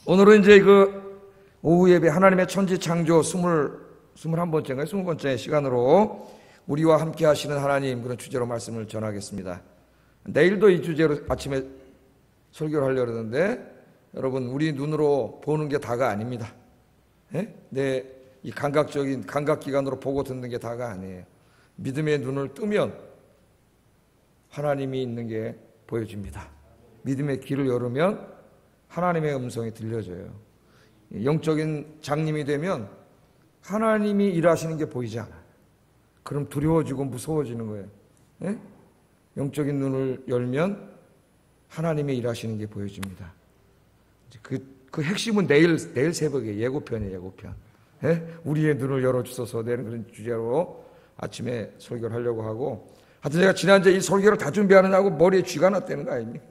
오늘은 이제 오후 예배 하나님의 천지 창조 21번째인가요? 20번째 시간으로 우리와 함께 하시는 하나님, 그런 주제로 말씀을 전하겠습니다. 내일도 이 주제로 아침에 설교를 하려고 했는데, 여러분, 우리 눈으로 보는 게 다가 아닙니다. 내 이 감각기관으로 보고 듣는 게 다가 아니에요. 믿음의 눈을 뜨면 하나님이 있는 게 보여집니다. 믿음의 귀를 열으면 하나님의 음성이 들려져요. 영적인 장님이 되면 하나님이 일하시는 게 보이지 않아요. 그럼 두려워지고 무서워지는 거예요. 영적인 눈을 열면 하나님의 일하시는 게 보여집니다. 그 핵심은 내일 새벽에 예고편이에요. 예고편. 우리의 눈을 열어주소서 되는 그런 주제로 아침에 설교를 하려고 하고, 하여튼 제가 지난주에 이 설교를 다 준비하느냐고 머리에 쥐가 났다는 거 아닙니까?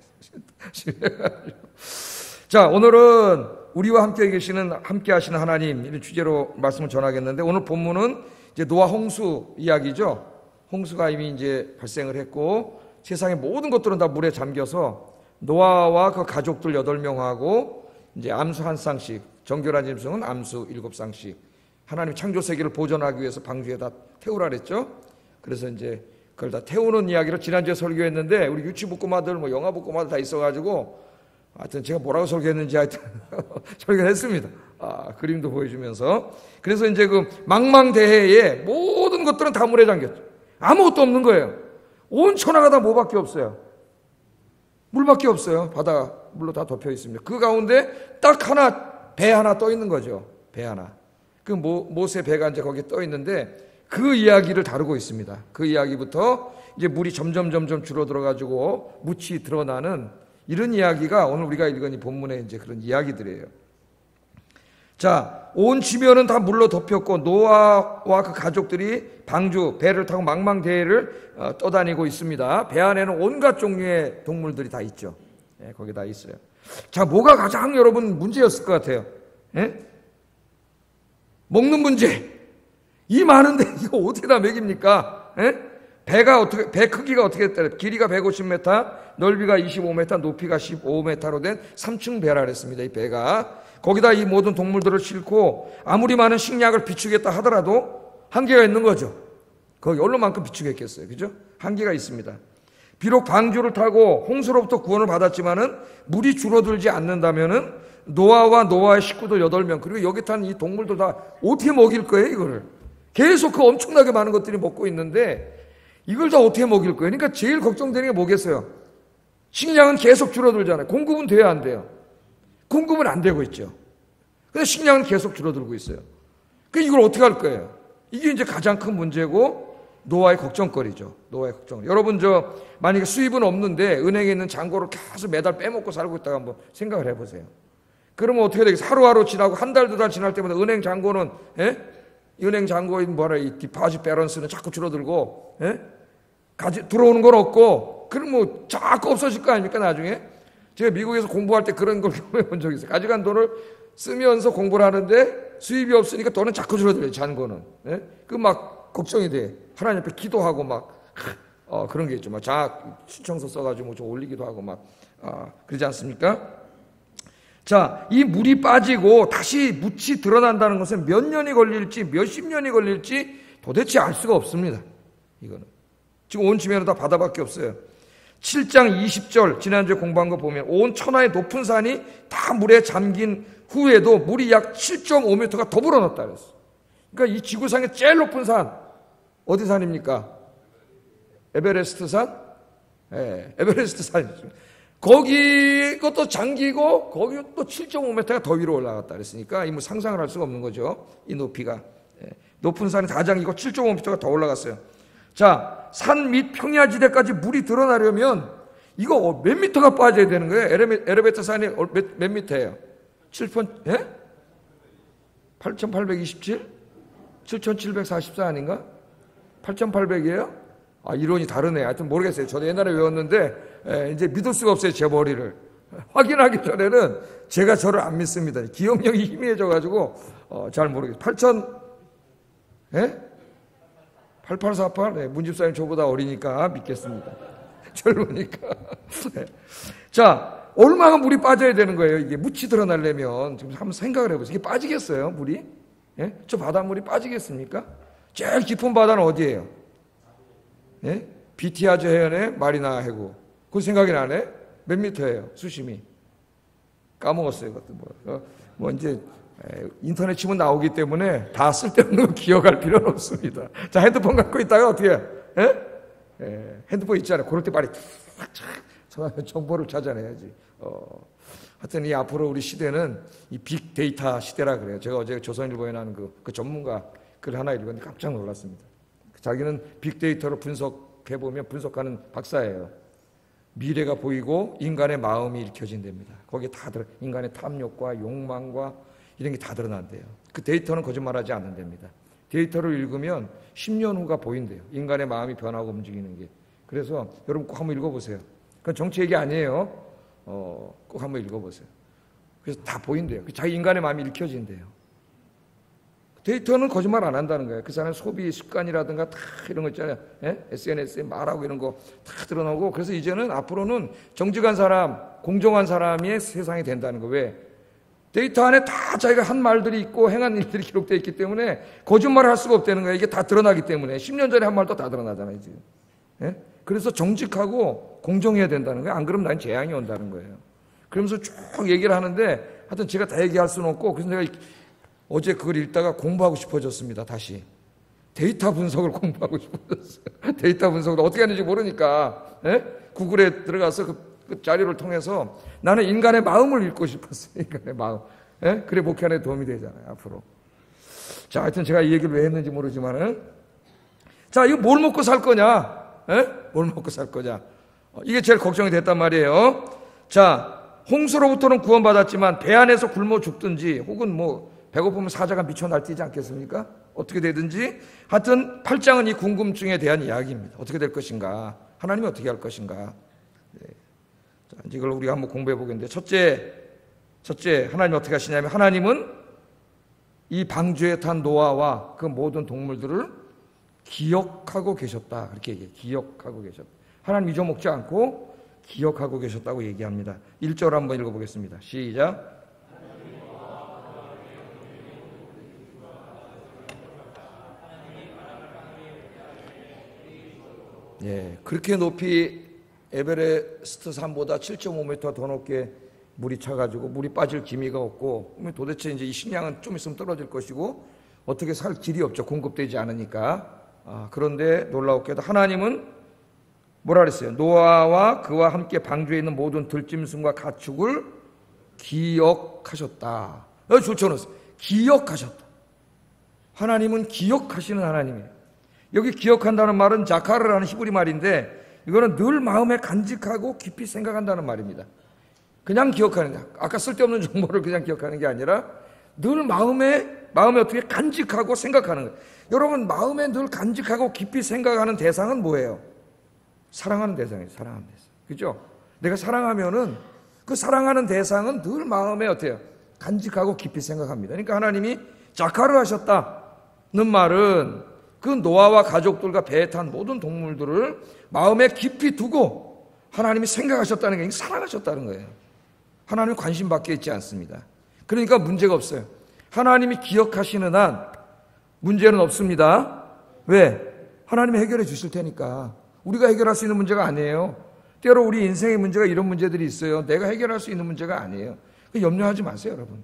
자, 오늘은 우리와 함께 하시는 하나님, 이런 주제로 말씀을 전하겠는데, 오늘 본문은 이제 노아 홍수 이야기죠. 홍수가 이미 이제 발생을 했고, 세상의 모든 것들은 다 물에 잠겨서 노아와 그 가족들 8명하고 이제 암수 1쌍씩, 정결한 짐승은 암수 7쌍씩, 하나님 창조 세계를 보존하기 위해서 방주에다 태우라 그랬죠. 그래서 이제 그걸 다 태우는 이야기를 지난주에 설교했는데, 우리 유치부꼬마들, 영아부꼬마들 다 있어가지고, 하여튼 제가 뭐라고 설교했는지 하여튼 설교를 했습니다. 그림도 보여주면서. 그래서 이제 그 망망대해에 모든 것들은 다 물에 잠겼죠. 아무것도 없는 거예요. 온 천하가 다 뭐밖에 없어요? 물밖에 없어요. 바다 물로 다 덮여 있습니다. 그 가운데 딱 하나, 배 하나 떠 있는 거죠. 배 하나. 그 모세 배가 이제 거기에 떠 있는데, 그 이야기를 다루고 있습니다. 그 이야기부터 이제 물이 점점 줄어들어가지고 묻이 드러나는 이런 이야기가 오늘 우리가 읽은 이 본문의 이제 그런 이야기들이에요. 자, 온 지면은 다 물로 덮였고, 노아와 그 가족들이 방주, 배를 타고 망망대해를 떠다니고 있습니다. 배 안에는 온갖 종류의 동물들이 다 있죠. 거기 다 있어요. 자, 뭐가 가장 여러분 문제였을 것 같아요? 먹는 문제. 이 많은데 이거 어떻게 다 먹입니까? 배 크기가 어떻게 됐다? 길이가 150m, 넓이가 25m, 높이가 15m로 된 3층 배라 그랬습니다. 이 배가. 거기다 이 모든 동물들을 싣고 아무리 많은 식량을 비추겠다 하더라도 한계가 있는 거죠. 거기 얼마만큼 비추겠겠어요. 그죠? 한계가 있습니다. 비록 방주를 타고 홍수로부터 구원을 받았지만은 물이 줄어들지 않는다면은 노아와 노아의 식구들 8명, 그리고 여기 탄 이 동물들 다 어떻게 먹일 거예요, 이거를? 계속 그 엄청나게 많은 것들이 먹고 있는데 이걸 다 어떻게 먹일 거예요? 그러니까 제일 걱정되는 게 뭐겠어요? 식량은 계속 줄어들잖아요. 공급은 돼야 안 돼요. 공급은 안 되고 있죠. 근데 식량은 계속 줄어들고 있어요. 그러니까 이걸 어떻게 할 거예요? 이게 이제 가장 큰 문제고 노아의 걱정거리죠. 노아의 걱정. 여러분, 만약에 수입은 없는데 은행에 있는 잔고를 계속 매달 빼먹고 살고 있다가 한번 생각을 해보세요. 그러면 어떻게 되겠어요? 하루하루 지나고 한 달, 2달 지날 때마다 은행 잔고는, 은행 잔고인 이 디파짓 밸런스는 자꾸 줄어들고, 들어오는 건 없고, 그럼 뭐 자꾸 없어질 거 아닙니까, 나중에? 제가 미국에서 공부할 때 그런 걸 경험해 본 적이 있어요. 가져간 돈을 쓰면서 공부를 하는데 수입이 없으니까 돈은 자꾸 줄어들어요, 잔고는. 그 막 걱정이 돼. 하나님 앞에 기도하고 막, 그런 게 있죠. 막 신청서 써가지고 좀 올리기도 하고 막, 그러지 않습니까? 자, 이 물이 빠지고 다시 묻이 드러난다는 것은 몇 년이 걸릴지, 몇십 년이 걸릴지 도대체 알 수가 없습니다. 이거는. 지금 온 지면은 다 바다밖에 없어요. 7장 20절, 지난주에 공부한 거 보면 온 천하의 높은 산이 다 물에 잠긴 후에도 물이 약 7.5m가 더 불어났다 그랬어. 그러니까 이 지구상의 제일 높은 산, 어디 산입니까? 에베레스트 산? 에베레스트 산이죠. 거기 것도 잠기고 거기 또 7.5m가 더 위로 올라갔다 그랬으니까 이 뭐 상상을 할 수가 없는 거죠. 이 높이가. 높은 산이 다 잠기고 7.5m가 더 올라갔어요. 자, 산 밑 평야지대까지 물이 드러나려면 이거 몇 미터가 빠져야 되는 거예요? 에레베트 산이 몇 미터예요? 8,827? 7,744 아닌가? 8,800이에요? 이론이 다르네. 하여튼 모르겠어요. 저도 옛날에 외웠는데 이제 믿을 수가 없어요. 제 머리를. 확인하기 전에는 제가 저를 안 믿습니다. 기억력이 희미해져가지고 잘 모르겠어요. 8848? 문집사님 저보다 어리니까 믿겠습니다. 젊으니까. 자, 얼마나 물이 빠져야 되는 거예요. 이게 묻히 드러나려면. 지금 한번 생각을 해보세요. 이게 빠지겠어요, 물이? 예? 저 바닷물이 빠지겠습니까? 제일 깊은 바다는 어디예요? 예? 비티아즈 해안의 마리나 해구. 그 생각이 나네? 몇 미터예요, 수심이? 까먹었어요, 그것도. 뭐 이제 인터넷 치면 나오기 때문에 다 쓸데없는 거 기억할 필요는 없습니다. 자, 핸드폰 갖고 있다가 어떻게 해요? 예? 핸드폰 있잖아요. 그럴 때 빨리 정보를 찾아내야지. 하여튼 이 앞으로 우리 시대는 이 빅데이터 시대라 그래요. 제가 어제 조선일보에 나는 그 전문가 글 하나 읽었는데 깜짝 놀랐습니다. 자기는 빅데이터로 분석해보면 분석하는 박사예요. 미래가 보이고 인간의 마음이 읽혀진답니다. 거기에 다 인간의 탐욕과 욕망과 이런 게 다 드러난대요. 그 데이터는 거짓말하지 않는답니다. 데이터를 읽으면 10년 후가 보인대요. 인간의 마음이 변하고 움직이는 게. 그래서 여러분 꼭 한번 읽어보세요. 그건 정치 얘기 아니에요. 꼭 한번 읽어보세요. 그래서 다 보인대요. 자기 인간의 마음이 읽혀진대요. 데이터는 거짓말 안 한다는 거예요. 그 사람의 소비 습관이라든가 다 이런 거 있잖아요. SNS에 말하고 이런 거 다 드러나고. 그래서 이제는 앞으로는 정직한 사람, 공정한 사람이 세상이 된다는 거예요. 왜? 데이터 안에 다 자기가 한 말들이 있고 행한 일들이 기록되어 있기 때문에 거짓말을 할 수가 없다는 거예요. 이게 다 드러나기 때문에. 10년 전에 한 말도 다 드러나잖아요, 지금. 그래서 정직하고 공정해야 된다는 거예요. 안 그러면 난 재앙이 온다는 거예요. 그러면서 쭉 얘기를 하는데 하여튼 제가 다 얘기할 수는 없고 그래서 내가 어제 그걸 읽다가 공부하고 싶어졌습니다. 다시. 데이터 분석을 공부하고 싶어졌어요. 데이터 분석을 어떻게 하는지 모르니까 구글에 들어가서 그 자료를 통해서 나는 인간의 마음을 읽고 싶었어요. 인간의 마음. 그래 목회에 도움이 되잖아요. 앞으로. 자, 하여튼 제가 이 얘기를 왜 했는지 모르지만은 자, 이거 뭘 먹고 살 거냐? 뭘 먹고 살 거냐? 이게 제일 걱정이 됐단 말이에요. 자, 홍수로부터는 구원받았지만 배 안에서 굶어 죽든지 혹은 뭐 배고프면 사자가 미쳐 날뛰지 않겠습니까? 어떻게 되든지 하여튼 8장은 이 궁금증에 대한 이야기입니다. 어떻게 될 것인가? 하나님이 어떻게 할 것인가? 네. 자, 이걸 우리가 한번 공부해 보겠는데 첫째 하나님이 어떻게 하시냐면 하나님은 이 방주에 탄 노아와 그 모든 동물들을 기억하고 계셨다. 그렇게 얘기해요. 기억하고 계셨다. 하나님 잊어먹지 않고 기억하고 계셨다고 얘기합니다. 1절 한번 읽어보겠습니다. 시작. 예, 그렇게 높이 에베레스트 산보다 7.5m 더 높게 물이 차가지고 물이 빠질 기미가 없고 그러면 도대체 이제 이 식량은 좀 있으면 떨어질 것이고 어떻게 살 길이 없죠. 공급되지 않으니까. 그런데 놀라웠게도 하나님은 뭐라 그랬어요? 노아와 그와 함께 방주에 있는 모든 들짐승과 가축을 기억하셨다. 여기 줄쳐놓았어요. 기억하셨다. 하나님은 기억하시는 하나님이에요. 여기 기억한다는 말은 자카르라는 히브리 말인데 이거는 늘 마음에 간직하고 깊이 생각한다는 말입니다. 그냥 기억하는 게 아까 쓸데없는 정보를 그냥 기억하는 게 아니라 늘 마음에 어떻게 간직하고 생각하는 거예요. 여러분 마음에 늘 간직하고 깊이 생각하는 대상은 뭐예요? 사랑하는 대상이에요. 사랑하는 대상. 그죠? 내가 사랑하면은 그 사랑하는 대상은 늘 마음에 어때요? 간직하고 깊이 생각합니다. 그러니까 하나님이 자카르 하셨다는 말은 그 노아와 가족들과 배에 탄 모든 동물들을 마음에 깊이 두고 하나님이 생각하셨다는 게 사랑하셨다는 거예요. 하나님이 관심 밖에 있지 않습니다. 그러니까 문제가 없어요. 하나님이 기억하시는 한 문제는 없습니다. 왜? 하나님이 해결해 주실 테니까. 우리가 해결할 수 있는 문제가 아니에요. 때로 우리 인생의 문제가 이런 문제들이 있어요. 내가 해결할 수 있는 문제가 아니에요. 염려하지 마세요, 여러분.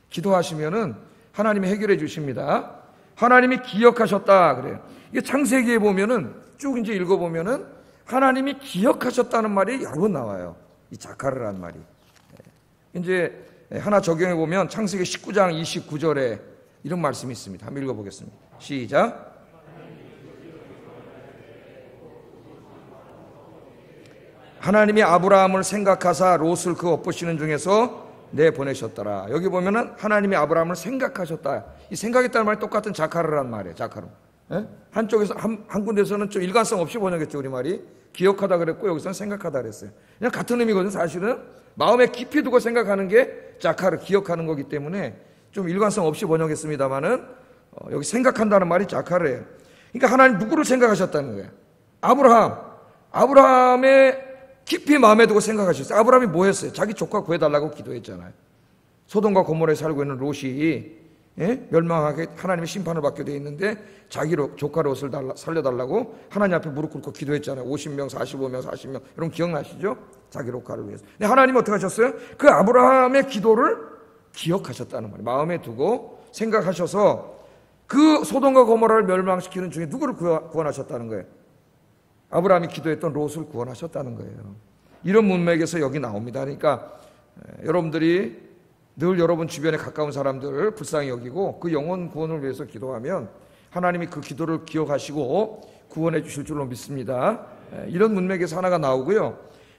기도하시면은 하나님이 해결해 주십니다. 하나님이 기억하셨다 그래요. 이게 창세기에 보면은 쭉 이제 읽어보면은 하나님이 기억하셨다는 말이 여러 번 나와요. 이 자카르라는 말이. 이제 하나 적용해 보면 창세기 19장 29절에 이런 말씀이 있습니다. 한번 읽어보겠습니다. 시작. 하나님이 아브라함을 생각하사 롯을 그 엇보시는 중에서 내보내셨더라. 여기 보면은 하나님이 아브라함을 생각하셨다. 이 생각했다는 말이 똑같은 자카르라는 말이에요. 자카르. 한쪽에서 한 군데서는 좀 일관성 없이 번역했죠. 우리 말이 기억하다 그랬고 여기서는 생각하다 그랬어요. 그냥 같은 의미거든요. 사실은 마음에 깊이 두고 생각하는 게 자카르, 기억하는 거기 때문에 좀 일관성 없이 번역했습니다만은 여기 생각한다는 말이 자카르예요. 그러니까 하나님 누구를 생각하셨다는 거예요? 아브라함의 깊이 마음에 두고 생각하셨어요. 아브라함이 뭐 했어요? 자기 조카 구해달라고 기도했잖아요. 소돔과 고모라에 살고 있는 롯이 멸망하게 하나님의 심판을 받게 돼 있는데 자기 조카 롯을 살려달라고 하나님 앞에 무릎 꿇고 기도했잖아요. 50명, 45명, 40명. 여러분 기억나시죠? 자기 조카를 위해서. 근데 하나님은 어떻게 하셨어요? 그 아브라함의 기도를 기억하셨다는 말이에요. 마음에 두고 생각하셔서 그 소돔과 고모라를 멸망시키는 중에 누구를 구원하셨다는 거예요? 아브라함이 기도했던 롯을 구원하셨다는 거예요. 이런 문맥에서 여기 나옵니다. 그러니까 여러분들이 늘 여러분 주변에 가까운 사람들을 불쌍히 여기고 그 영혼 구원을 위해서 기도하면 하나님이 그 기도를 기억하시고 구원해 주실 줄로 믿습니다. 이런 문맥에서 하나가 나오고요.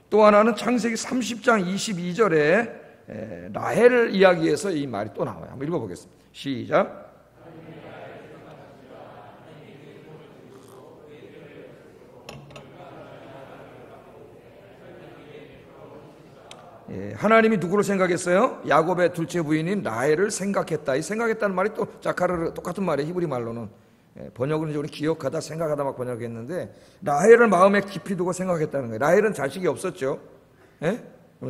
또 하나는 창세기 30장 22절에 라헬을 이야기해서 이 말이 또 나와요. 한번 읽어보겠습니다. 시작. 하나님이 누구를 생각했어요? 야곱의 둘째 부인인 라헬을 생각했다. 이 생각했다는 말이 또 자카르 똑같은 말이에요. 히브리 말로는. 번역은 이제 우리 기억하다 생각하다 막 번역했는데 라헬을 마음에 깊이 두고 생각했다는 거예요. 라헬은 자식이 없었죠.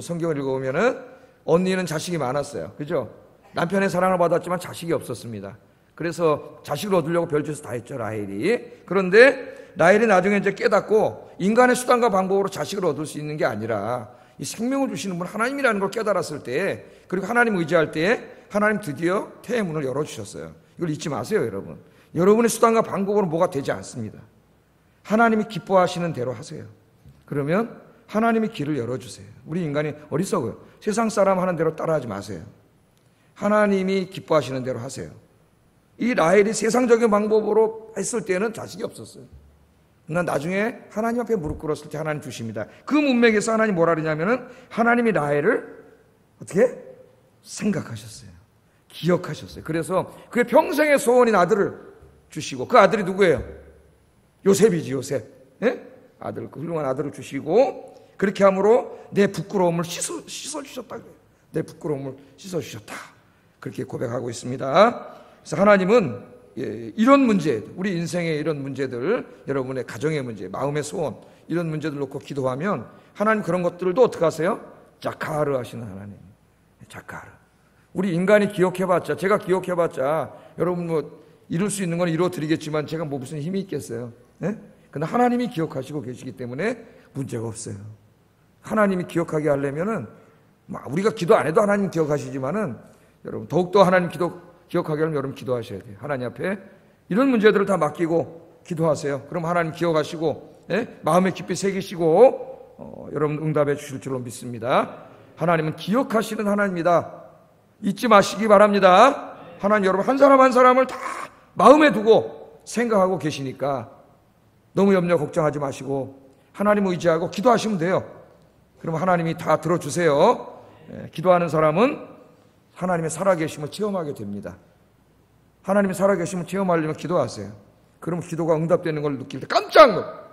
성경을 읽어보면은 언니는 자식이 많았어요. 그죠? 남편의 사랑을 받았지만 자식이 없었습니다. 그래서 자식을 얻으려고 별짓을 다 했죠, 라헬이. 그런데 라헬이 나중에 이제 깨닫고 인간의 수단과 방법으로 자식을 얻을 수 있는 게 아니라 이 생명을 주시는 분 하나님이라는 걸 깨달았을 때, 그리고 하나님 의지할 때 하나님 드디어 태의 문을 열어주셨어요. 이걸 잊지 마세요, 여러분. 여러분의 수단과 방법으로 뭐가 되지 않습니다. 하나님이 기뻐하시는 대로 하세요. 그러면 하나님이 길을 열어주세요. 우리 인간이 어리석어요. 세상 사람 하는 대로 따라하지 마세요. 하나님이 기뻐하시는 대로 하세요. 이 라헬이 세상적인 방법으로 했을 때는 자식이 없었어요. 난 나중에 하나님 앞에 무릎 꿇었을 때 하나님 주십니다. 그 문맥에서 하나님 뭐라 그러냐면은 하나님이 라헬을 어떻게 생각하셨어요. 기억하셨어요. 그래서 그의 평생의 소원인 아들을 주시고, 그 아들이 누구예요? 요셉이지, 요셉. 아들, 그 훌륭한 아들을 주시고, 그렇게 함으로 내 부끄러움을 씻어주셨다. 내 부끄러움을 씻어주셨다. 그렇게 고백하고 있습니다. 그래서 하나님은 이런 문제, 우리 인생의 이런 문제들, 여러분의 가정의 문제, 마음의 소원, 이런 문제들 놓고 기도하면 하나님 그런 것들도 어떻게 하세요? 자카르 하시는 하나님. 자카르. 우리 인간이 기억해봤자, 제가 기억해봤자 여러분 뭐 이룰 수 있는 건 이루어드리겠지만 제가 뭐 무슨 힘이 있겠어요? 근데 하나님이 기억하시고 계시기 때문에 문제가 없어요. 하나님이 기억하게 하려면은 우리가 기도 안 해도 하나님 기억하시지만은 여러분 더욱더 하나님 기억하게 하려면 여러분 기도하셔야 돼요. 하나님 앞에 이런 문제들을 다 맡기고 기도하세요. 그럼 하나님 기억하시고 마음에 깊이 새기시고 여러분 응답해 주실 줄로 믿습니다. 하나님은 기억하시는 하나님이다. 잊지 마시기 바랍니다. 하나님 여러분 한 사람 한 사람을 다 마음에 두고 생각하고 계시니까 너무 염려 걱정하지 마시고 하나님 의지하고 기도하시면 돼요. 그럼 하나님이 다 들어주세요. 기도하는 사람은 하나님의 살아계심을 체험하게 됩니다. 하나님의 살아계심을 체험하려면 기도하세요. 그럼 기도가 응답되는 걸 느낄 때 깜짝 놀라요.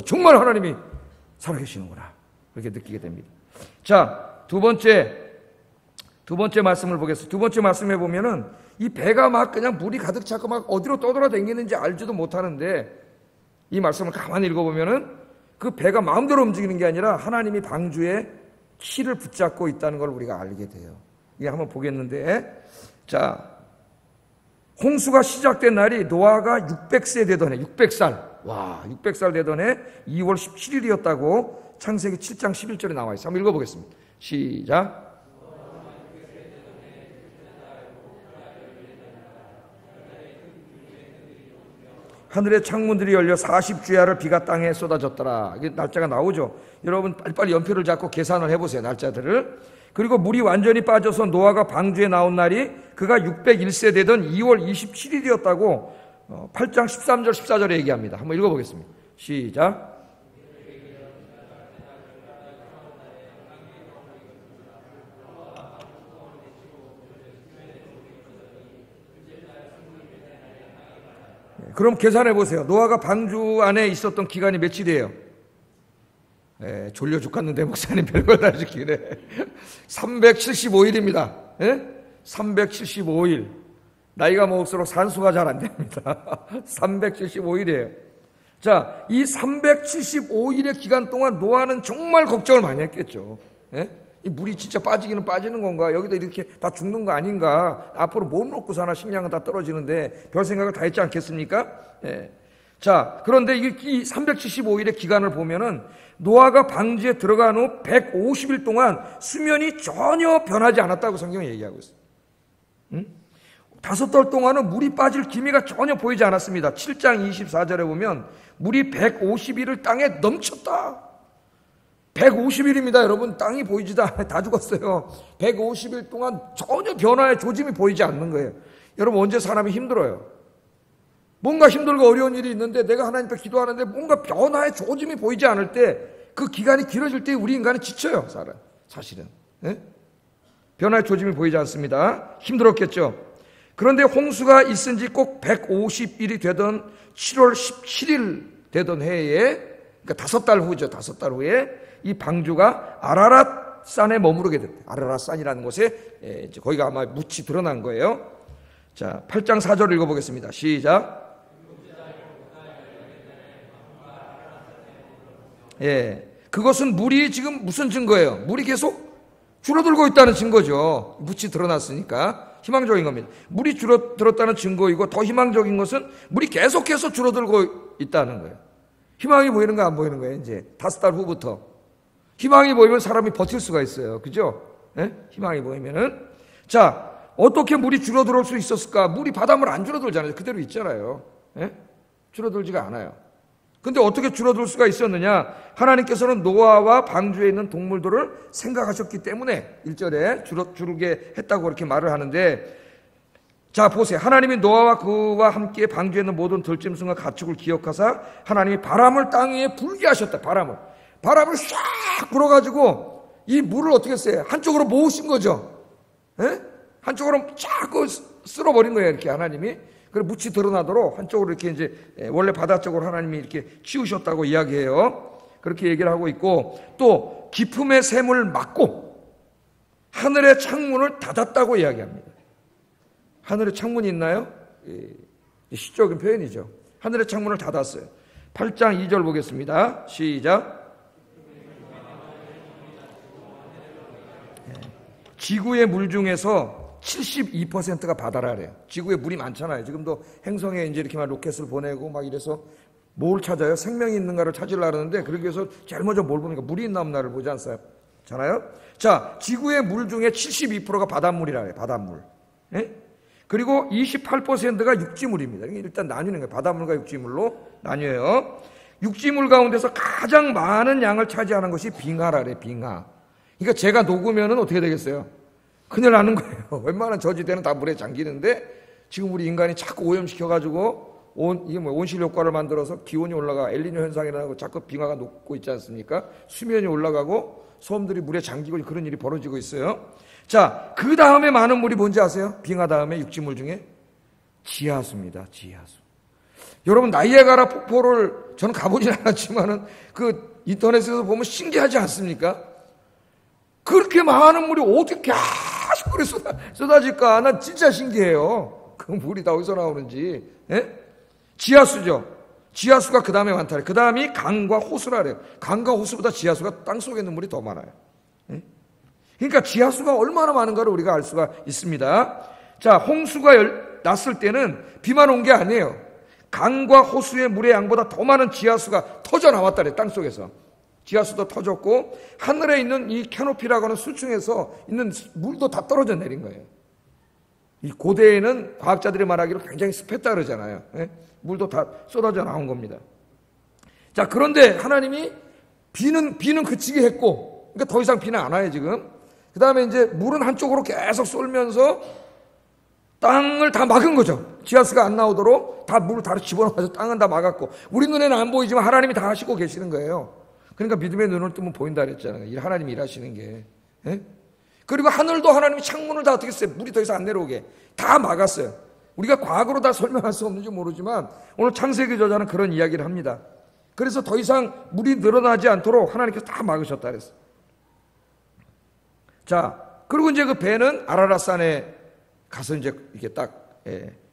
정말 하나님이 살아계시는구나. 그렇게 느끼게 됩니다. 자, 두 번째 말씀을 보겠습니다. 두 번째 말씀에 보면은 이 배가 막 그냥 물이 가득 차고 막 어디로 떠돌아다니는지 알지도 못하는데 이 말씀을 가만히 읽어보면은 그 배가 마음대로 움직이는 게 아니라 하나님이 방주에 키를 붙잡고 있다는 걸 우리가 알게 돼요. 이게 한번 보겠는데, 자, 홍수가 시작된 날이 노아가 600세 되던 해, 600살. 와, 600살 되던 해 2월 17일이었다고 창세기 7장 11절에 나와 있어요. 한번 읽어보겠습니다. 시작. 하늘의 창문들이 열려 40주야를 비가 땅에 쏟아졌더라. 이게 날짜가 나오죠. 여러분 빨리빨리 연표를 잡고 계산을 해보세요. 날짜들을. 그리고 물이 완전히 빠져서 노아가 방주에 나온 날이 그가 601세 되던 2월 27일이었다고 8장 13절 14절에 얘기합니다. 한번 읽어보겠습니다. 시작. 그럼 계산해 보세요. 노아가 방주 안에 있었던 기간이 며칠이에요? 졸려 죽겠는데 목사님 별걸 다 시키네. 375일입니다. 375일. 나이가 먹을수록 산수가 잘 안 됩니다. 375일이에요. 자, 이 375일의 기간 동안 노아는 정말 걱정을 많이 했겠죠. 예? 이 물이 진짜 빠지기는 빠지는 건가? 여기다 이렇게 다 죽는 거 아닌가? 앞으로 뭐 먹고 사나? 식량은 다 떨어지는데 별 생각을 다 했지 않겠습니까? 예. 자, 그런데 이 375일의 기간을 보면은 노아가 방주에 들어간 후 150일 동안 수면이 전혀 변하지 않았다고 성경이 얘기하고 있어요. 응? 5달 동안은 물이 빠질 기미가 전혀 보이지 않았습니다. 7장 24절에 보면 물이 150일을 땅에 넘쳤다. 150일입니다, 여러분. 땅이 보이지도 않아요. 다 죽었어요. 150일 동안 전혀 변화의 조짐이 보이지 않는 거예요. 여러분, 언제 사람이 힘들어요? 뭔가 힘들고 어려운 일이 있는데 내가 하나님 앞에 기도하는데 뭔가 변화의 조짐이 보이지 않을 때, 그 기간이 길어질 때 우리 인간은 지쳐요, 사실은. 네? 변화의 조짐이 보이지 않습니다. 힘들었겠죠. 그런데 홍수가 있은 지 꼭 150일이 되던 7월 17일 되던 해에, 그러니까 5달 후죠. 5달 후에 이 방주가 아라랏 산에 머무르게 됐대요. 아라랏 산이라는 곳에 이제 거기가 아마 묻이 드러난 거예요. 자, 8장 4절 읽어보겠습니다. 시작. 예, 그것은 물이 지금 무슨 증거예요? 물이 계속 줄어들고 있다는 증거죠. 묻이 드러났으니까 희망적인 겁니다. 물이 줄어들었다는 증거이고, 더 희망적인 것은 물이 계속해서 줄어들고 있다는 거예요. 희망이 보이는 거 안 보이는 거예요. 이제 5달 후부터 희망이 보이면 사람이 버틸 수가 있어요. 그죠? 예? 희망이 보이면은. 자, 어떻게 물이 줄어들 수 있었을까? 물이 바닷물 안 줄어들잖아요. 그대로 있잖아요. 예? 줄어들지가 않아요. 근데 어떻게 줄어들 수가 있었느냐? 하나님께서는 노아와 방주에 있는 동물들을 생각하셨기 때문에 1절에 줄게 했다고 그렇게 말을 하는데, 자, 보세요. 하나님이 노아와 그와 함께 방주에 있는 모든 들짐승과 가축을 기억하사 하나님이 바람을 땅 위에 불게 하셨다. 바람을 쫙 불어가지고 이 물을 어떻게 했어요? 한쪽으로 모으신 거죠. 예? 한쪽으로 쫙 쓸어버린 거예요. 이렇게 하나님이. 그리고 묻이 드러나도록 한쪽으로 이렇게 이제 원래 바다 쪽으로 하나님이 이렇게 치우셨다고 이야기해요. 그렇게 얘기를 하고 있고, 또 깊음의 샘을 막고 하늘의 창문을 닫았다고 이야기합니다. 하늘의 창문이 있나요? 시적인 표현이죠. 하늘의 창문을 닫았어요. 8장 2절 보겠습니다. 시작. 지구의 물 중에서 72%가 바다라래요. 지구에 물이 많잖아요. 지금도 행성에 이제 이렇게 막 로켓을 보내고 막 이래서 뭘 찾아요? 생명이 있는가를 찾으려고 하는데, 그러기 위해서 제일 먼저 뭘 보니까 물이 있나 없나를 보지 않잖아요. 자, 지구의 물 중에 72%가 바닷물이라래요. 바닷물. 예? 그리고 28%가 육지물입니다. 일단 나뉘는 거예요. 바닷물과 육지물로 나뉘어요. 육지물 가운데서 가장 많은 양을 차지하는 것이 빙하라래. 빙하. 그러니까 제가 녹으면은 어떻게 되겠어요? 큰일 나는 거예요. 웬만한 저지대는 다 물에 잠기는데, 지금 우리 인간이 자꾸 오염시켜가지고 온실 효과를 만들어서 기온이 올라가, 엘니뇨 현상이 일어나고 자꾸 빙하가 녹고 있지 않습니까? 수면이 올라가고 섬들이 물에 잠기고 그런 일이 벌어지고 있어요. 자, 그 다음에 많은 물이 뭔지 아세요? 빙하 다음에 육지물 중에 지하수입니다. 지하수. 여러분, 나이아가라 폭포를 저는 가보진 않았지만은 그 인터넷에서 보면 신기하지 않습니까? 그렇게 많은 물이 어떻게 계속 그래 쏟아질까? 난 진짜 신기해요. 그 물이 다 어디서 나오는지. 예? 지하수죠. 지하수가 그 다음에 많다. 그 다음이 강과 호수라래요. 강과 호수보다 지하수가 땅속에 있는 물이 더 많아요. 예? 그러니까 지하수가 얼마나 많은가를 우리가 알 수가 있습니다. 자, 홍수가 났을 때는 비만 온 게 아니에요. 강과 호수의 물의 양보다 더 많은 지하수가 터져 나왔다래, 땅속에서. 지하수도 터졌고, 하늘에 있는 이 캐노피라고 하는 수층에서 있는 물도 다 떨어져 내린 거예요. 이 고대에는 과학자들이 말하기로 굉장히 습했다 그러잖아요. 예? 물도 다 쏟아져 나온 겁니다. 자, 그런데 하나님이 비는 그치게 했고, 그러니까 더 이상 비는 안 와요, 지금. 그 다음에 이제 물은 한쪽으로 계속 쏠면서 땅을 다 막은 거죠. 지하수가 안 나오도록 다 물을 다 집어넣어서 땅은 다 막았고, 우리 눈에는 안 보이지만 하나님이 다 하시고 계시는 거예요. 그러니까 믿음의 눈을 뜨면 보인다 그랬잖아요. 하나님이 일하시는 게. 예? 그리고 하늘도 하나님이 창문을 다 어떻게 했어요? 물이 더 이상 안 내려오게 다 막았어요. 우리가 과학으로 다 설명할 수 없는지 모르지만 오늘 창세기 저자는 그런 이야기를 합니다. 그래서 더 이상 물이 늘어나지 않도록 하나님께서 다 막으셨다 그랬어요. 자, 그리고 이제 그 배는 아라랏산에 가서 이제 이렇게 딱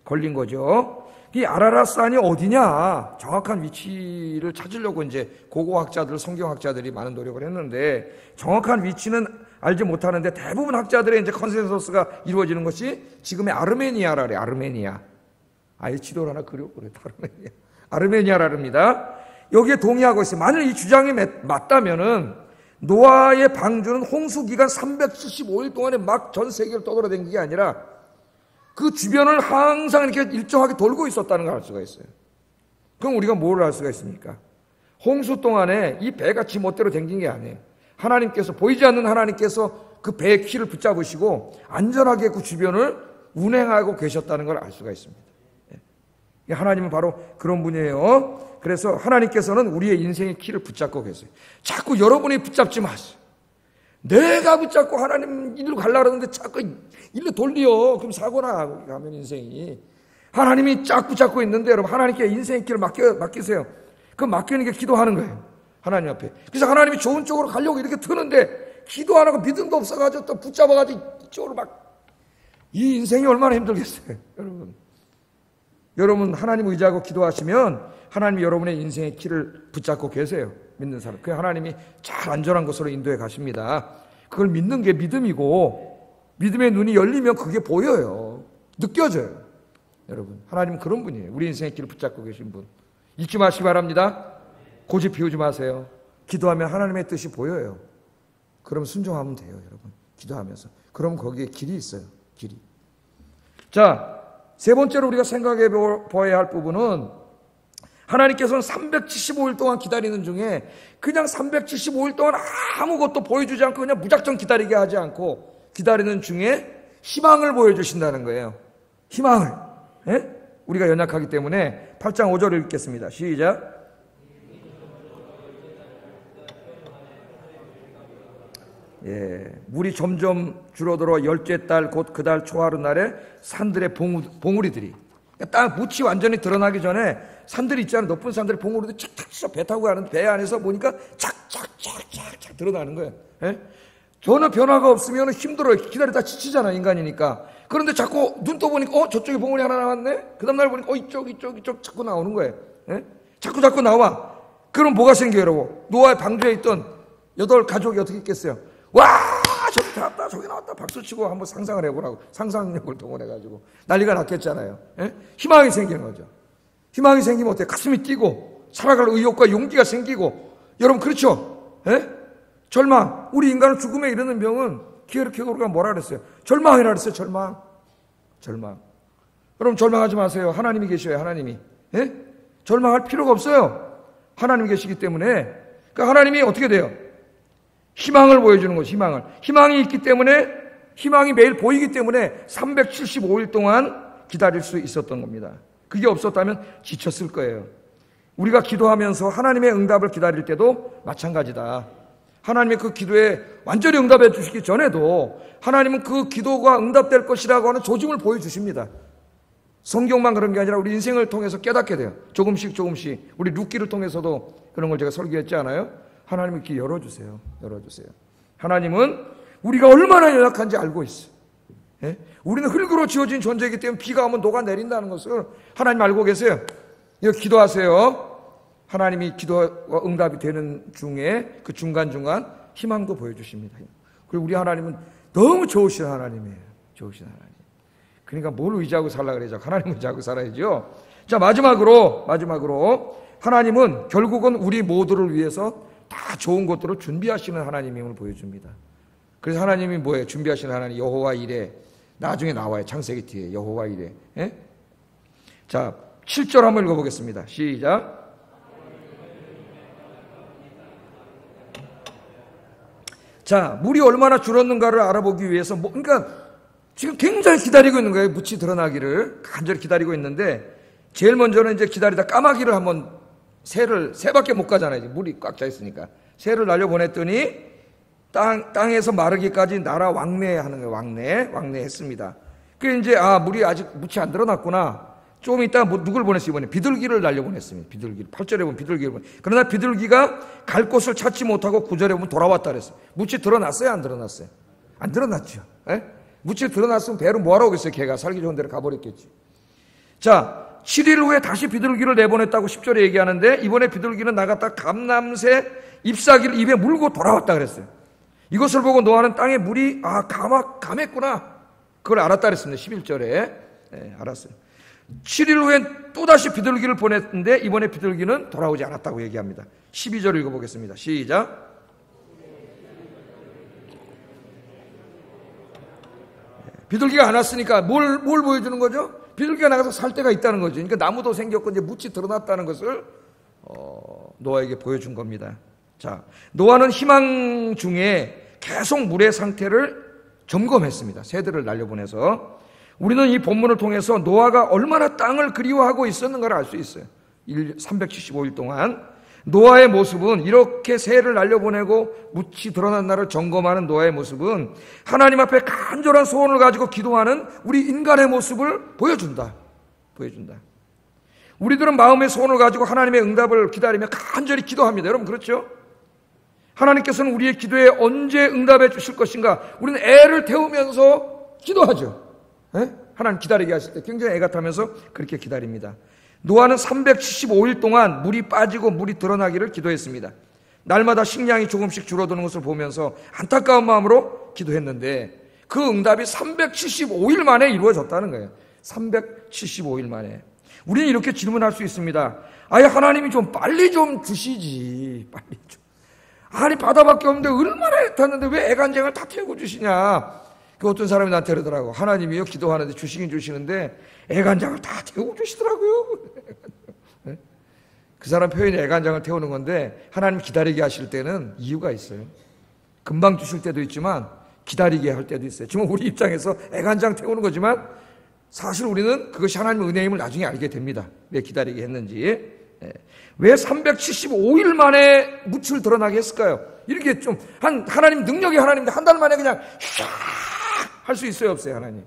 걸린 거죠. 이 아라랏산이 어디냐? 정확한 위치를 찾으려고 이제 고고학자들, 성경학자들이 많은 노력을 했는데 정확한 위치는 알지 못하는데 대부분 학자들의 이제 컨센서스가 이루어지는 것이 지금의 아르메니아라 그래. 아르메니아. 아예 지도를 하나 그려 그래. 아르메니아. 아르메니아랍니다. 여기에 동의하고 있어요. 만일 이 주장이 맞다면은 노아의 방주는 홍수 기간 375일 동안에 막 전 세계를 떠돌아다닌 게 아니라 그 주변을 항상 이렇게 일정하게 돌고 있었다는 걸 알 수가 있어요. 그럼 우리가 뭘 알 수가 있습니까? 홍수 동안에 이 배가 지멋대로 댕긴 게 아니에요. 하나님께서, 보이지 않는 하나님께서 그 배의 키를 붙잡으시고 안전하게 그 주변을 운행하고 계셨다는 걸 알 수가 있습니다. 하나님은 바로 그런 분이에요. 그래서 하나님께서는 우리의 인생의 키를 붙잡고 계세요. 자꾸 여러분이 붙잡지 마세요. 내가 붙잡고 하나님 이리로 가려고 그러는데 자꾸 일로 돌려. 그럼 사고나 가면 인생이. 하나님이 쫙 붙잡고 있는데 여러분 하나님께 인생의 길을 맡기세요. 그 맡기는 게 기도하는 거예요. 하나님 앞에. 그래서 하나님이 좋은 쪽으로 가려고 이렇게 트는데 기도 안 하고 믿음도 없어가지고 또 붙잡아가지고 이쪽으로 막. 이 인생이 얼마나 힘들겠어요. 여러분 하나님 의지하고 기도하시면 하나님이 여러분의 인생의 길을 붙잡고 계세요. 믿는 사람. 그 하나님이 잘 안전한 곳으로 인도해 가십니다. 그걸 믿는 게 믿음이고 믿음의 눈이 열리면 그게 보여요. 느껴져요. 여러분 하나님은 그런 분이에요. 우리 인생의 길을 붙잡고 계신 분. 잊지 마시기 바랍니다. 고집 피우지 마세요. 기도하면 하나님의 뜻이 보여요. 그럼 순종하면 돼요. 여러분 기도하면서. 그럼 거기에 길이 있어요. 길이. 자, 세 번째로 우리가 생각해 보아야 할 부분은 하나님께서는 375일 동안 기다리는 중에 그냥 375일 동안 아무것도 보여주지 않고 그냥 무작정 기다리게 하지 않고 기다리는 중에 희망을 보여주신다는 거예요. 희망을. 예? 우리가 연약하기 때문에 8장 5절을 읽겠습니다. 시작. 예, 물이 점점 줄어들어 열째 달 곧 그 달 초하루 날에 산들의 봉우리들이 딱 묻이 완전히 드러나기 전에 산들이 있잖아요. 높은 산들의 봉우리들이 착착 쳐 배 타고 가는 배 안에서 보니까 착착착착 드러나는 거예요. 예? 전혀 변화가 없으면 힘들어요. 기다리다 지치잖아 인간이니까. 그런데 자꾸 눈 떠보니까 저쪽에 봉우리 하나 나왔네. 그 다음 날 보니까 이쪽 자꾸 나오는 거예요. 예? 자꾸 나와. 그럼 뭐가 생겨요 여러분? 노아의 방주에 있던 8 가족이 어떻게 있겠어요? 와 저기 나왔다 저기 나왔다 박수치고 한번 상상을 해보라고. 상상력을 동원해가지고 난리가 났겠잖아요. 예? 희망이 생기는 거죠. 희망이 생기면 어때요? 가슴이 뛰고 살아갈 의욕과 용기가 생기고. 여러분 그렇죠? 예? 절망. 우리 인간은 죽음에 이르는 병은 키에르케고르가 뭐라 그랬어요? 절망이라 그랬어요. 절망. 여러분 절망하지 마세요. 하나님이 계셔요. 하나님이. 예? 절망할 필요가 없어요. 하나님이 계시기 때문에. 그러니까 하나님이 어떻게 돼요? 희망을 보여주는 거죠. 희망이 있기 때문에, 희망이 매일 보이기 때문에 375일 동안 기다릴 수 있었던 겁니다. 그게 없었다면 지쳤을 거예요. 우리가 기도하면서 하나님의 응답을 기다릴 때도 마찬가지다. 하나님의 그 기도에 완전히 응답해 주시기 전에도 하나님은 그 기도가 응답될 것이라고 하는 조짐을 보여주십니다. 성경만 그런 게 아니라 우리 인생을 통해서 깨닫게 돼요. 조금씩 우리 룻기를 통해서도 그런 걸 제가 설교했지 않아요? 하나님은 이렇게 열어주세요. 하나님은 우리가 얼마나 연약한지 알고 있어요. 예? 우리는 흙으로 지어진 존재이기 때문에 비가 오면 녹아내린다는 것을 하나님 알고 계세요. 이거 기도하세요. 하나님이 기도와 응답이 되는 중에 그 중간중간 희망도 보여주십니다. 그리고 우리 하나님은 너무 좋으신 하나님이에요. 좋으신 하나님. 그러니까 뭘 의지하고 살라 그래요? 하나님을 의지하고 살아야죠. 자, 마지막으로 하나님은 결국은 우리 모두를 위해서 다 좋은 것들을 준비하시는 하나님임을 보여줍니다. 그래서 하나님이 뭐예요? 준비하시는 하나님 여호와 이레. 나중에 나와요. 창세기 뒤에 여호와 이레. 예? 자, 7절 한번 읽어보겠습니다. 시작. 자, 물이 얼마나 줄었는가를 알아보기 위해서 그러니까 지금 굉장히 기다리고 있는 거예요. 묻이 드러나기를 간절히 기다리고 있는데 제일 먼저는 이제 기다리다 까마귀를 한번 새밖에 못 가잖아요. 물이 꽉 차 있으니까. 새를 날려보냈더니 땅에서 마르기까지 나라 왕래하는 거예요. 왕래했습니다. 그래서 이제 물이 아직 묻이 안 드러났구나. 좀 이따 누굴 보냈어요? 이번에 비둘기를 날려보냈습니다. 비둘기. 8절에 보면 비둘기를 보냈어요. 그러나 비둘기가 갈 곳을 찾지 못하고 9절에 보면 돌아왔다 그랬어요. 묻이 드러났어요? 안 드러났어요? 안 드러났죠. 예? 묻이 드러났으면 배로 뭐하러 오겠어요? 걔가 살기 좋은 데로 가버렸겠지. 자, 7일 후에 다시 비둘기를 내보냈다고 10절에 얘기하는데, 이번에 비둘기는 나갔다 감람새 잎사귀를 입에 물고 돌아왔다 그랬어요. 이것을 보고 노아는 땅에 물이 감했구나, 그걸 알았다 그랬습니다. 11절에 알았어요. 7일 후엔 또다시 비둘기를 보냈는데 이번에 비둘기는 돌아오지 않았다고 얘기합니다. 12절 읽어보겠습니다. 시작. 비둘기가 안 왔으니까 뭘 보여주는 거죠? 비둘기가 나가서 살 데가 있다는 거죠. 그러니까 나무도 생겼고 이제 묻이 드러났다는 것을 노아에게 보여준 겁니다. 자, 노아는 희망 중에 계속 물의 상태를 점검했습니다. 새들을 날려보내서. 우리는 이 본문을 통해서 노아가 얼마나 땅을 그리워하고 있었는가를 알 수 있어요. 375일 동안 노아의 모습은, 이렇게 새를 날려보내고 묻이 드러난 날을 점검하는 노아의 모습은 하나님 앞에 간절한 소원을 가지고 기도하는 우리 인간의 모습을 보여준다. 우리들은 마음의 소원을 가지고 하나님의 응답을 기다리며 간절히 기도합니다. 여러분 그렇죠? 하나님께서는 우리의 기도에 언제 응답해 주실 것인가, 우리는 애를 태우면서 기도하죠. 하나님 기다리게 하실 때 굉장히 애가 타면서 그렇게 기다립니다. 노아는 375일 동안 물이 빠지고 물이 드러나기를 기도했습니다. 날마다 식량이 조금씩 줄어드는 것을 보면서 안타까운 마음으로 기도했는데 그 응답이 375일 만에 이루어졌다는 거예요. 375일 만에. 우리는 이렇게 질문할 수 있습니다. 아예 하나님이 좀 빨리 좀 주시지, 빨리 좀. 아니 바다밖에 없는데 얼마나 애탔는데 왜 애간장을 다 태우고 주시냐. 그 어떤 사람이 나한테 그러더라고. 하나님이요, 기도하는데 주시긴 주시는데 애간장을 다 태우고 주시더라고요. 그 사람 표현이 애간장을 태우는 건데, 하나님 기다리게 하실 때는 이유가 있어요. 금방 주실 때도 있지만 기다리게 할 때도 있어요. 지금 우리 입장에서 애간장 태우는 거지만 사실 우리는 그것이 하나님의 은혜임을 나중에 알게 됩니다. 왜 기다리게 했는지. 왜 375일 만에 묻을 드러나게 했을까요? 이렇게 좀 하나님 능력이 하나님인데 한 달 만에 그냥 할 수 있어요, 없어요? 하나님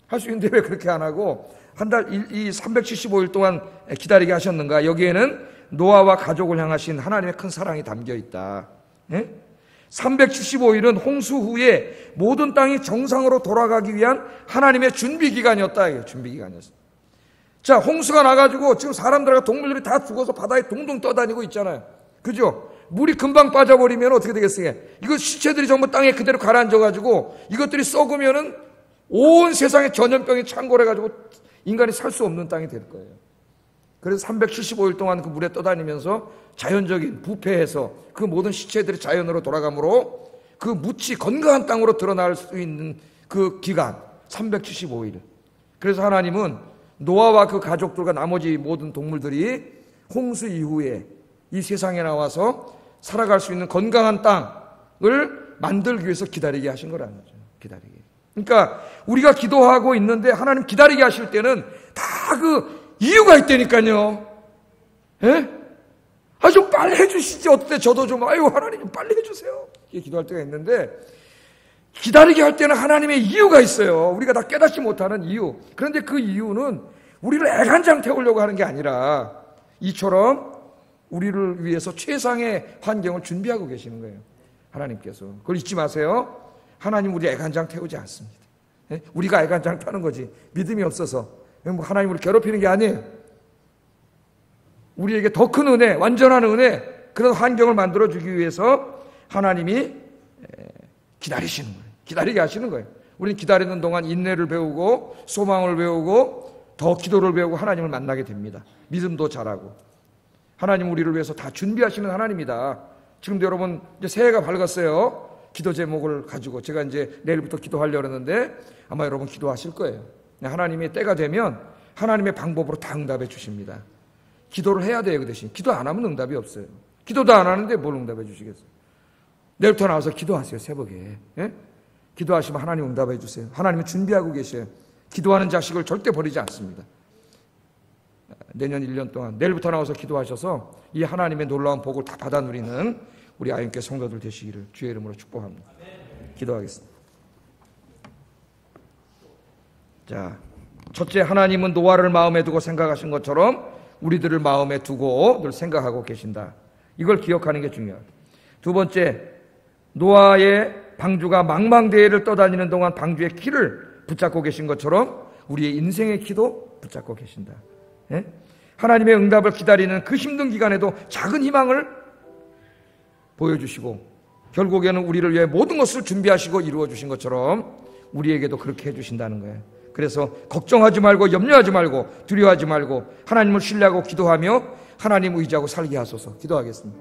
할 수 있는데 왜 그렇게 안 하고 한 달, 이 375일 동안 기다리게 하셨는가? 여기에는 노아와 가족을 향하신 하나님의 큰 사랑이 담겨 있다. 375일은 홍수 후에 모든 땅이 정상으로 돌아가기 위한 하나님의 준비 기간이었다. 이게 준비 기간이었어요. 자, 홍수가 나가지고 지금 사람들과 동물들이 다 죽어서 바다에 동동 떠다니고 있잖아요. 그죠? 물이 금방 빠져버리면 어떻게 되겠어요? 이거 시체들이 전부 땅에 그대로 가라앉아가지고 이것들이 썩으면은 온 세상에 전염병이 창궐해가지고 인간이 살 수 없는 땅이 될 거예요. 그래서 375일 동안 그 물에 떠다니면서 자연적인 부패해서 그 모든 시체들이 자연으로 돌아가므로 그 묻이 건강한 땅으로 드러날 수 있는 그 기간 375일. 그래서 하나님은 노아와 그 가족들과 나머지 모든 동물들이 홍수 이후에 이 세상에 나와서 살아갈 수 있는 건강한 땅을 만들기 위해서 기다리게 하신 거라는 거죠. 기다리게. 그러니까 우리가 기도하고 있는데 하나님 기다리게 하실 때는 다 그 이유가 있다니까요. 예? 좀 빨리 해주시지. 어때? 저도 좀 하나님 좀 빨리 해주세요. 이렇게 기도할 때가 있는데 기다리게 할 때는 하나님의 이유가 있어요. 우리가 다 깨닫지 못하는 이유. 그런데 그 이유는 우리를 애간장 태우려고 하는 게 아니라 이처럼 우리를 위해서 최상의 환경을 준비하고 계시는 거예요. 하나님께서. 그걸 잊지 마세요. 하나님 우리 애간장 태우지 않습니다. 우리가 애간장 타는 거지. 믿음이 없어서 하나님 우리를 괴롭히는 게 아니에요. 우리에게 더 큰 은혜, 완전한 은혜, 그런 환경을 만들어주기 위해서 하나님이 기다리시는 거예요. 기다리게 하시는 거예요. 우리는 기다리는 동안 인내를 배우고 소망을 배우고 더 기도를 배우고 하나님을 만나게 됩니다. 믿음도 자라고. 하나님 우리를 위해서 다 준비하시는 하나님이다. 지금도 여러분 이제 새해가 밝았어요. 기도 제목을 가지고 제가 이제 내일부터 기도하려고 하는데 아마 여러분 기도하실 거예요. 하나님의 때가 되면 하나님의 방법으로 다 응답해 주십니다. 기도를 해야 돼요. 그 대신 기도 안 하면 응답이 없어요. 기도도 안 하는데 뭘 응답해 주시겠어요? 내일부터 나와서 기도하세요. 새벽에. 기도하시면 하나님 응답해 주세요. 하나님은 준비하고 계셔요. 기도하는 자식을 절대 버리지 않습니다. 내년 1년 동안 내일부터 나와서 기도하셔서 이 하나님의 놀라운 복을 다 받아 누리는 우리 아임교회 성도들 되시기를 주의 이름으로 축복합니다. 기도하겠습니다. 자, 첫째, 하나님은 노아를 마음에 두고 생각하신 것처럼 우리들을 마음에 두고 늘 생각하고 계신다. 이걸 기억하는 게 중요해요. 두 번째, 노아의 방주가 망망대해를 떠다니는 동안 방주의 키를 붙잡고 계신 것처럼 우리의 인생의 키도 붙잡고 계신다. 예? 하나님의 응답을 기다리는 그 힘든 기간에도 작은 희망을 보여주시고 결국에는 우리를 위해 모든 것을 준비하시고 이루어 주신 것처럼 우리에게도 그렇게 해주신다는 거예요. 그래서 걱정하지 말고 염려하지 말고 두려워하지 말고 하나님을 신뢰하고 기도하며 하나님 의지하고 살게 하소서. 기도하겠습니다.